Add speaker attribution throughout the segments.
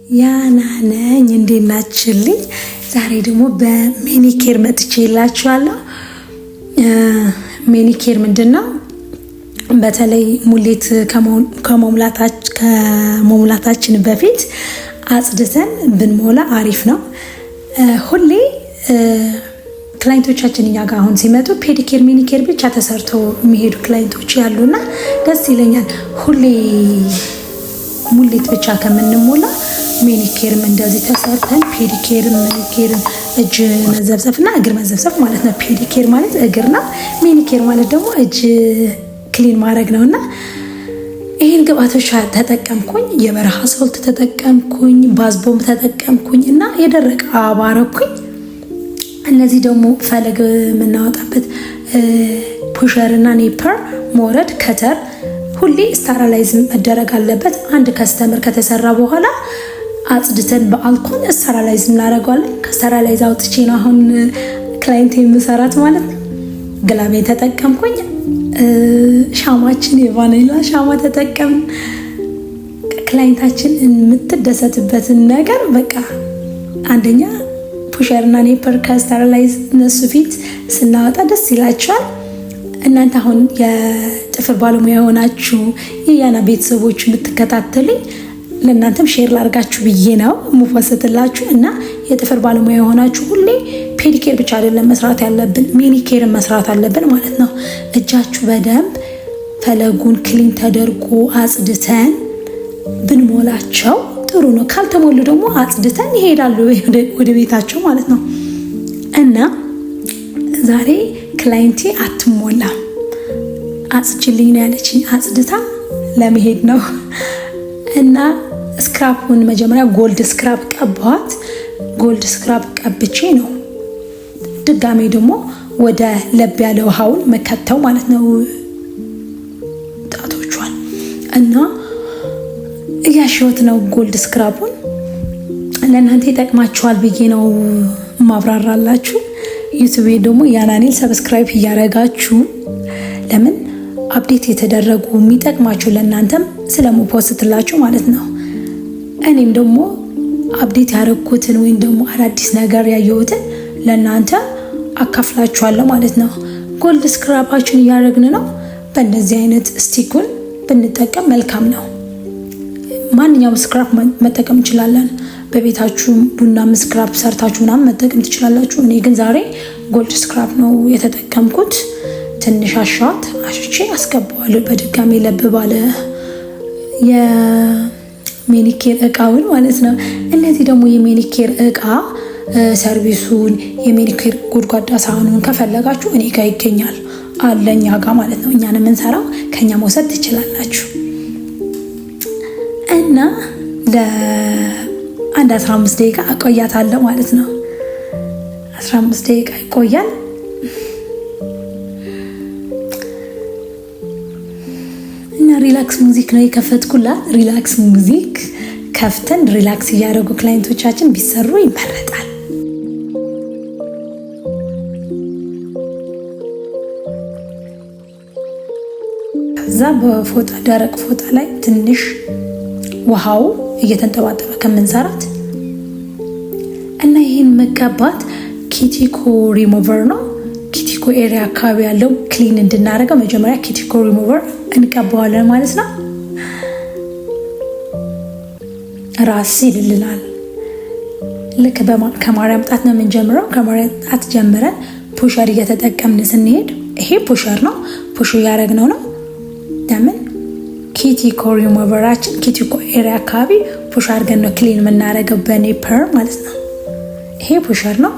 Speaker 1: ያናነኝ እንዴናችልኝ ዛሬ ደግሞ በሜኒኬር መጥቼላችኋለሁ። ሜኒኬር ምንድነው? በተለይ ሙሌት ከመሙላታችን በፊት አጽድተን ብንሞላ አሪፍ ነው። ሁሌ ክላይንቶቻችን እኛ ጋር አሁን ሲመጡ ፔዲኬር ሜኒኬር ብቻ ተሰርተው የሚሄዱ ክላይንቶች ያሉና ደስ ይለኛል። ሁሌ ሙሌት ብቻ ከምንሞላ ሜኒኬርም እንደዚህ ተሰርተን ፔዲኬርም ሜኒኬርም እጅ መዘብሰፍና እግር መዘብሰፍ ማለት ነው። ፔዲኬር ማለት እግር ነው። ሜኒኬር ማለት ደግሞ እጅ ክሊን ማድረግ ነውና ይሄን ግብአቶች ተጠቀምኩኝ። የበረሃ ሶልት ተጠቀምኩኝ፣ ባዝቦም ተጠቀምኩኝ እና የደረቀ አባረኩኝ። እነዚህ ደግሞ ፈለግ የምናወጣበት ፑሸር እና ኔፐር ሞረድ ከተር ሁሌ ስታራላይዝ መደረግ አለበት። አንድ ከስተመር ከተሰራ በኋላ አጽድተን በአልኮል ስታራላይዝ እናደርገዋለን። ከስታራላይዝ አውጥቼ ነው አሁን ክላይንት የምሰራት ማለት ነው። ግላቤ ተጠቀምኩኝ። ሻማችን የቫኒላ ሻማ ተጠቀም። ክላይንታችን የምትደሰትበትን ነገር በቃ አንደኛ ፑሸር እና ኔፐር ከስታራላይዝ እነሱ ፊት ስናወጣ ደስ ይላቸዋል። እናንተ አሁን የጥፍር ባለሙያ የሆናችሁ የያና ቤተሰቦች የምትከታተሉኝ ለእናንተም ሼር ላርጋችሁ ብዬ ነው የምወሰትላችሁ። እና የጥፍር ባለሙያ የሆናችሁ ሁሌ ፔዲኬር ብቻ አይደለም መስራት ያለብን፣ ሜኒኬርን መስራት አለብን ማለት ነው። እጃችሁ በደንብ ፈለጉን ክሊን ተደርጎ አጽድተን ብንሞላቸው ጥሩ ነው። ካልተሞሉ ደግሞ አጽድተን ይሄዳሉ ወደ ቤታቸው ማለት ነው። እና ዛሬ ክላይንቴ አትሞላም አጽጅልኝ ነው ያለችኝ። አጽድታ ለመሄድ ነው እና ስክራፑን መጀመሪያ ጎልድ ስክራፕ ቀባኋት። ጎልድ ስክራፕ ቀብቼ ነው ድጋሜ ደግሞ ወደ ለብ ያለ ውሃውን መከተው ማለት ነው ጣቶቿን እና እያሸሁት ነው። ጎልድ ስክራፑን ለእናንተ ይጠቅማችኋል ብዬ ነው ማብራራላችሁ። ዩቲዩብ ደግሞ ያናኔል ሰብስክራይብ እያረጋችሁ ለምን አፕዴት የተደረጉ የሚጠቅማችሁ ለእናንተም ስለምፖስትላችሁ ማለት ነው። እኔም ደግሞ አፕዴት ያደረኩትን ወይም ደግሞ አዳዲስ ነገር ያየሁትን ለእናንተ አካፍላችኋለሁ ማለት ነው። ጎልድ ስክራፓችን እያደረግን ነው። በእንደዚህ አይነት ስቲኩን ብንጠቀም መልካም ነው። ማንኛውም ስክራፕ መጠቀም እንችላለን። በቤታችሁ ቡና ስክራፕ ሰርታችሁ ምናምን መጠቀም ትችላላችሁ። እኔ ግን ዛሬ ጎልድ ስክራፕ ነው የተጠቀምኩት። ትንሽ አሽቼ አስገባዋለሁ በድጋሚ ለብ ባለ የሜኒኬር እቃውን ማለት ነው። እነዚህ ደግሞ የሜኒኬር እቃ ሰርቪሱን የሜኒኬር ጎድጓዳ ሳህኑን ከፈለጋችሁ እኔ ጋር ይገኛል አለ እኛ ጋር ማለት ነው። እኛን የምንሰራው ከኛ መውሰድ ትችላላችሁ። እና ለአንድ 15 ደቂቃ አቆያታለሁ ማለት ነው። 15 ደቂቃ ይቆያል። እና ሪላክስ ሙዚክ ነው የከፈትኩላት። ሪላክስ ሙዚክ ከፍተን ሪላክስ እያደረጉ ክላይንቶቻችን ቢሰሩ ይመረጣል። ከዛ በፎጣ ደረቅ ፎጣ ላይ ትንሽ ውሃው እየተንጠባጠበ ከምንሰራት እና ይህን መቀባት ኪቲኮ ሪሙቨር ነው። ኪቲኮ ኤሪያ አካባቢ ያለው ክሊን እንድናደርገው መጀመሪያ ኪቲኮ ሪሙቨር እንቀባዋለን ማለት ነው። ራስ ይልልናል። ልክ ከማርያም ጣት ነው የምንጀምረው። ከማርያም ጣት ጀምረን ፑሸር እየተጠቀምን ስንሄድ ይሄ ፑሸር ነው። ፑሽ እያደረግነው ነው። ለምን ኪቲኮ ሪሙቨራችን ኪቲኮ ኤሪያ አካባቢ ፑሽ አድርገን ነው ክሊን የምናደርገው በኔፐር ማለት ነው። ይሄ ፑሸር ነው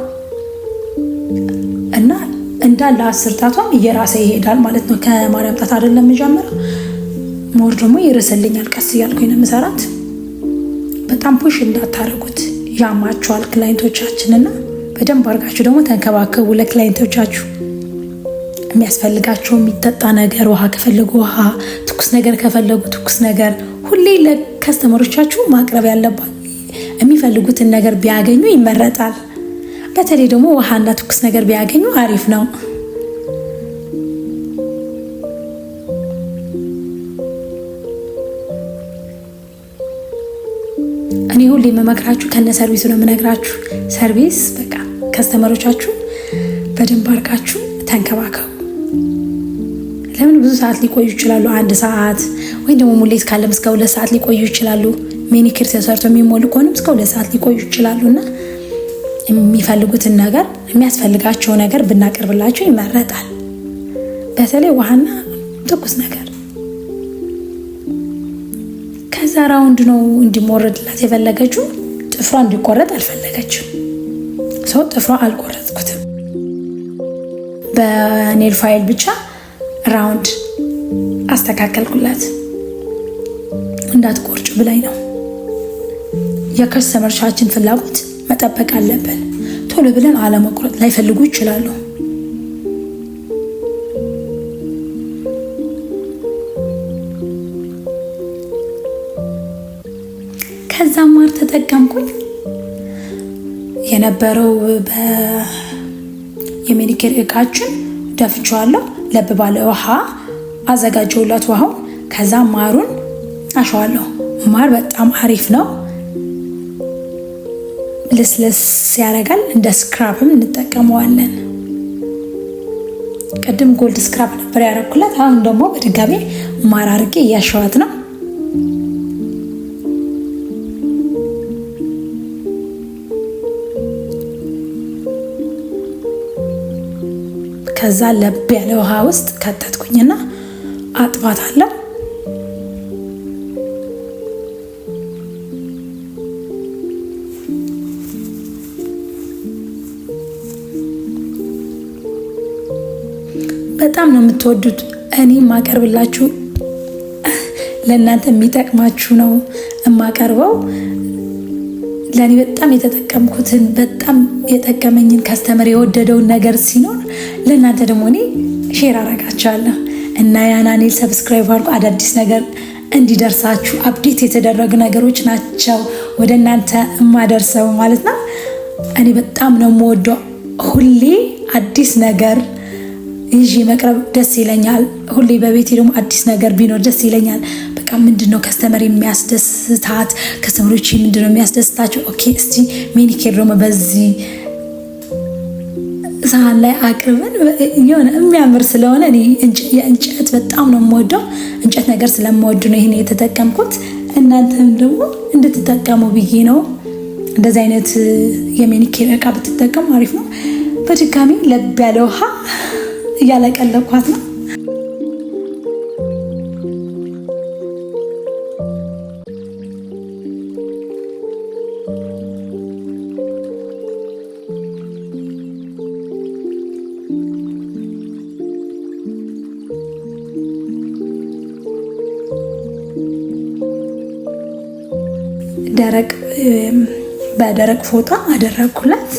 Speaker 1: እና እንዳለ 10 ጣቷም እየራሰ ይሄዳል ማለት ነው። ከማርያም ጣት አይደለም የምጀምረው። ሞር ደግሞ ይርስልኛል። ቀስ እያልኩኝ ነው የምሰራት። በጣም ፑሽ እንዳታረጉት ያማችኋል ክላይንቶቻችንና በደንብ አድርጋችሁ ደግሞ ተንከባከቡ። ለክላይንቶቻችሁ የሚያስፈልጋቸው የሚጠጣ ነገር ውሃ ከፈለጉ ውሃ፣ ትኩስ ነገር ከፈለጉ ትኩስ ነገር ሁሌ ለከስተመሮቻችሁ ማቅረብ ያለባት የሚፈልጉትን ነገር ቢያገኙ ይመረጣል። በተለይ ደግሞ ውሃና ትኩስ ነገር ቢያገኙ አሪፍ ነው። እኔ ሁሌ መመክራችሁ ከነ ሰርቪሱ ነው የምነግራችሁ። ሰርቪስ በቃ ከስተመሮቻችሁ በደንብ አድርጋችሁ ተንከባከቡ። ለምን ብዙ ሰዓት ሊቆዩ ይችላሉ። 1 ሰዓት ወይም ደግሞ ሙሌት ካለም እስከ 2 ሰዓት ሊቆዩ ይችላሉ። ሜኒኪር ተሰርቶ የሚሞሉ ከሆነም እስከ 2 ሰዓት ሊቆዩ ይችላሉና የሚፈልጉትን ነገር የሚያስፈልጋቸው ነገር ብናቀርብላቸው ይመረጣል። በተለይ ውሃና ትኩስ ነገር። ከዛ ራውንድ ነው እንዲሞረድላት የፈለገችው። ጥፍሯ እንዲቆረጥ አልፈለገችም። ሰው ጥፍሯ አልቆረጥኩትም። በኔል ፋይል ብቻ ራውንድ አስተካከልኩላት። እንዳትቆርጭ ብላኝ ነው። የከስተመሮቻችን ፍላጎት መጠበቅ አለብን። ቶሎ ብለን አለመቁረጥ ላይፈልጉ ይችላሉ። ከዛ ማር ተጠቀምኩኝ። የነበረው የሜኒኬር እቃችን ደፍቼዋለሁ። ለብ ባለ ውሃ አዘጋጀውላት ውሃው። ከዛ ማሩን አሸዋለሁ። ማር በጣም አሪፍ ነው። ልስልስ ያደርጋል። እንደ ስክራፕም እንጠቀመዋለን። ቅድም ጎልድ ስክራፕ ነበር ያደረኩላት። አሁን ደግሞ በድጋሚ ማር አድርጌ እያሸዋት ነው። ከዛ ለብ ያለ ውሃ ውስጥ ከተትኩኝና አጥባታለሁ። በጣም ነው የምትወዱት። እኔ ማቀርብላችሁ ለእናንተ የሚጠቅማችሁ ነው የማቀርበው። ለእኔ በጣም የተጠቀምኩትን በጣም የጠቀመኝን ከስተመር የወደደውን ነገር ሲኖር ለእናንተ ደግሞ እኔ ሼር አረጋችኋለሁ። እና ያናኔል ሰብስክራይብ አድርጉ። አዳዲስ ነገር እንዲደርሳችሁ አፕዴት የተደረጉ ነገሮች ናቸው ወደ እናንተ የማደርሰው ማለት ነው። እኔ በጣም ነው የምወደው። ሁሌ አዲስ ነገር ይዤ መቅረብ ደስ ይለኛል። ሁሌ በቤቴ ደግሞ አዲስ ነገር ቢኖር ደስ ይለኛል። በቃ ምንድነው ከስተመር የሚያስደስታት፣ ከስተመሮች ምንድነው የሚያስደስታቸው? ኦኬ እስቲ ሜኒኬር ደግሞ በዚህ ሳህን ላይ አቅርበን የሆነ የሚያምር ስለሆነ እኔ የእንጨት በጣም ነው የምወደው። እንጨት ነገር ስለምወድ ነው ይሄን የተጠቀምኩት። እናንተም ደግሞ እንድትጠቀሙ ብዬ ነው። እንደዚህ አይነት የሜኒኬር እቃ ብትጠቀሙ አሪፍ ነው። በድጋሚ ለብ ያለ ውሃ እያለቀለኳት ነው። በደረቅ ፎጣ አደረኩላት።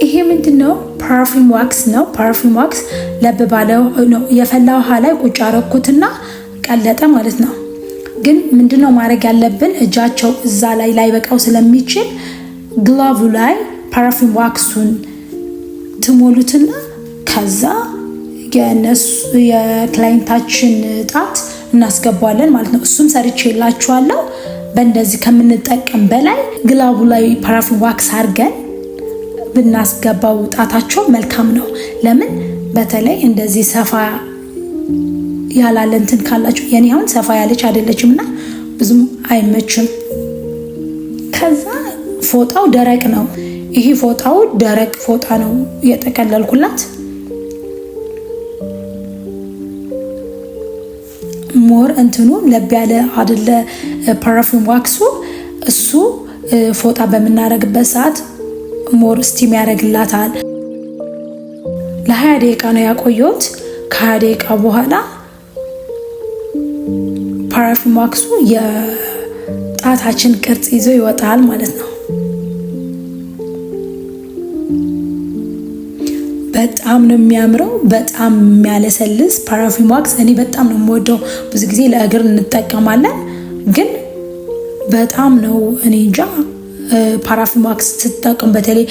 Speaker 1: ይሄ ምንድነው? ፓርፊም ዋክስ ነው። ፓርፊም ዋክስ ለብ ባለው ነው የፈላ ውሃ ላይ ቁጭ አረኩትና ቀለጠ ማለት ነው። ግን ምንድነው ማድረግ ያለብን? እጃቸው እዛ ላይ ላይበቃው ስለሚችል ግላቭ ላይ ፓራፊን ዋክሱን ትሞሉትና ከዛ የክላይንታችን ጣት እናስገባለን ማለት ነው። እሱም ሰርቼላችኋለሁ። በእንደዚህ ከምንጠቀም በላይ ግላቭ ላይ ፓራፊን ዋክስ አድርገን ብናስገባው ጣታቸው መልካም ነው። ለምን በተለይ እንደዚህ ሰፋ ያላለ እንትን ካላችሁ፣ የኔ አሁን ሰፋ ያለች አይደለችምና ብዙም አይመችም። ከዛ ፎጣው ደረቅ ነው። ይሄ ፎጣው ደረቅ ፎጣ ነው የጠቀለልኩላት። ሞር እንትኑ ለብ ያለ አይደለ ፓራፊን ዋክሱ። እሱ ፎጣ በምናረግበት ሰዓት ሞር ስቲም ያደርግላታል። ለ20 ደቂቃ ነው ያቆየሁት። ከ20 ደቂቃ በኋላ ፓራፊን ዋክሱ የጣታችን ቅርጽ ይዞ ይወጣል ማለት ነው። በጣም ነው የሚያምረው። በጣም የሚያለሰልስ ፓራፊን ዋክስ እኔ በጣም ነው የምወደው። ብዙ ጊዜ ለእግር እንጠቀማለን፣ ግን በጣም ነው እኔ እንጃ ፓራፊን ዋክስ ስትጠቀሙ በተለይ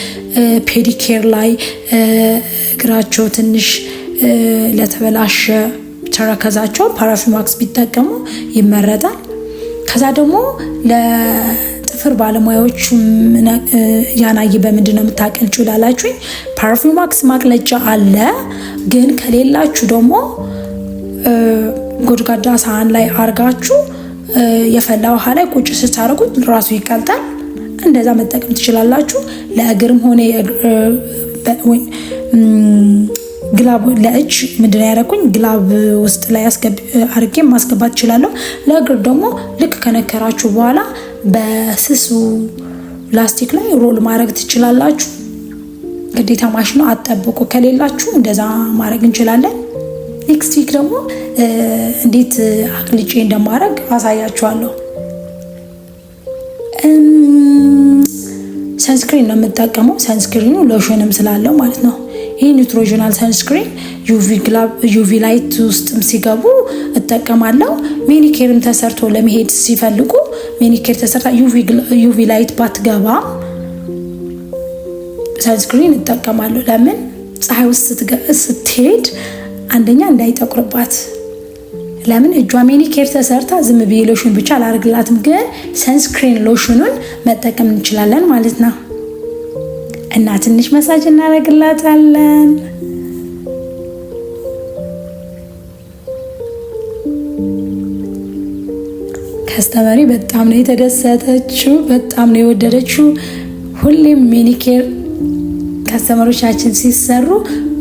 Speaker 1: ፔዲኬር ላይ እግራቸው ትንሽ ለተበላሸ ተረከዛቸው ፓራፊን ዋክስ ቢጠቀሙ ይመረጣል። ከዛ ደግሞ ለጥፍር ባለሙያዎቹ ያናይ በምንድን ነው የምታቀልጪው ላላችሁኝ ፓራፊን ዋክስ ማቅለጫ አለ። ግን ከሌላችሁ ደግሞ ጎድጓዳ ሳህን ላይ አርጋችሁ የፈላ ውሃ ላይ ቁጭ ስታረጉት ራሱ ይቀልጣል። እንደዛ መጠቀም ትችላላችሁ። ለእግርም ሆነ ግላብ ለእጅ ምንድነው ያደረኩኝ ግላብ ውስጥ ላይ አርጌ ማስገባት እችላለሁ። ለእግር ደግሞ ልክ ከነከራችሁ በኋላ በስሱ ላስቲክ ላይ ሮል ማድረግ ትችላላችሁ። ግዴታ ማሽኑ አጠብቁ። ከሌላችሁ እንደዛ ማድረግ እንችላለን። ኔክስት ዊክ ደግሞ እንዴት አቅልጬ እንደማድረግ አሳያችኋለሁ። ሰንስክሪን ነው የምጠቀመው። ሰንስክሪኑ ሎሽንም ስላለው ማለት ነው። ይህ ኒውትሮጂናል ሰንስክሪን ዩቪ ላይት ውስጥም ሲገቡ እጠቀማለሁ። ሜኒኬርም ተሰርቶ ለመሄድ ሲፈልጉ ሜኒኬር ተሰርታ ዩቪ ላይት ባትገባ ሰንስክሪን እጠቀማለሁ። ለምን ፀሐይ ውስጥ ስትሄድ አንደኛ እንዳይጠቁርባት። ለምን እጇ ሜኒኬር ተሰርታ ዝም ብዬ ሎሽን ብቻ አላርግላትም። ግን ሰንስክሪን ሎሽኑን መጠቀም እንችላለን ማለት ነው። እና ትንሽ መሳጅ እናደርግላታለን። ከስተመሪ በጣም ነው የተደሰተችው፣ በጣም ነው የወደደችው። ሁሌም ሜኒኬር ከስተመሮቻችን ሲሰሩ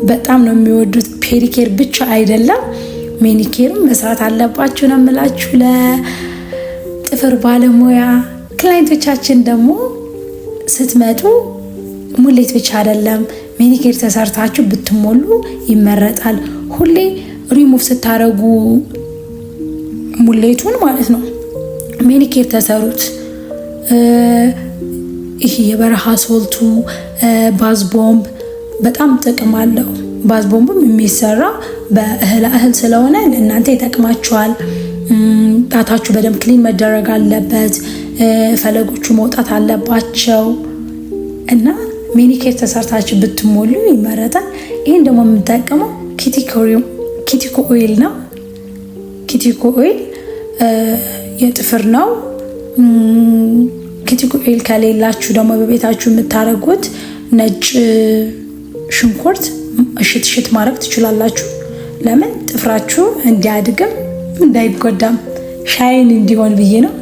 Speaker 1: በጣም ነው የሚወዱት። ፔዲኬር ብቻ አይደለም ሜኒኬርም መስራት አለባችሁ ነው የምላችሁ። ለጥፍር ባለሙያ ክላይንቶቻችን ደግሞ ስትመጡ ሙሌት ብቻ አይደለም ሜኒኬር ተሰርታችሁ ብትሞሉ ይመረጣል። ሁሌ ሪሙቭ ስታረጉ ሙሌቱን ማለት ነው ሜኒኬር ተሰሩት። ይሄ የበረሃ ሶልቱ ባዝ ቦምብ በጣም ጥቅም አለው። ባዝ ቦምብም የሚሰራ በእህል ስለሆነ ለእናንተ ይጠቅማችኋል። ጣታችሁ በደንብ ክሊን መደረግ አለበት። ፈለጎቹ መውጣት አለባቸው እና ሜኒኬር ተሰርታችሁ ብትሞሉ ይመረጣል። ይሄን ደግሞ የምንጠቀመው ኪቲኮ ኦይል ነው። ኪቲኮ ኦይል የጥፍር ነው። ኪቲኮ ኦይል ከሌላችሁ ደግሞ በቤታችሁ የምታረጉት ነጭ ሽንኩርት እሽት ማድረግ ትችላላችሁ። ለምን ጥፍራችሁ እንዲያድግም እንዳይጎዳም ሻይን እንዲሆን ብዬ ነው።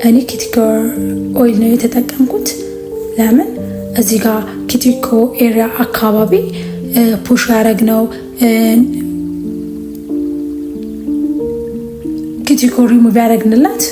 Speaker 1: እኔ ኪቲኮ ኦይል ነው የተጠቀምኩት። ለምን እዚህ ጋር ኪቲኮ ኤሪያ አካባቢ ፑሽ ያረግ ነው ኪቲኮ ሪሙቭ ያረግንላት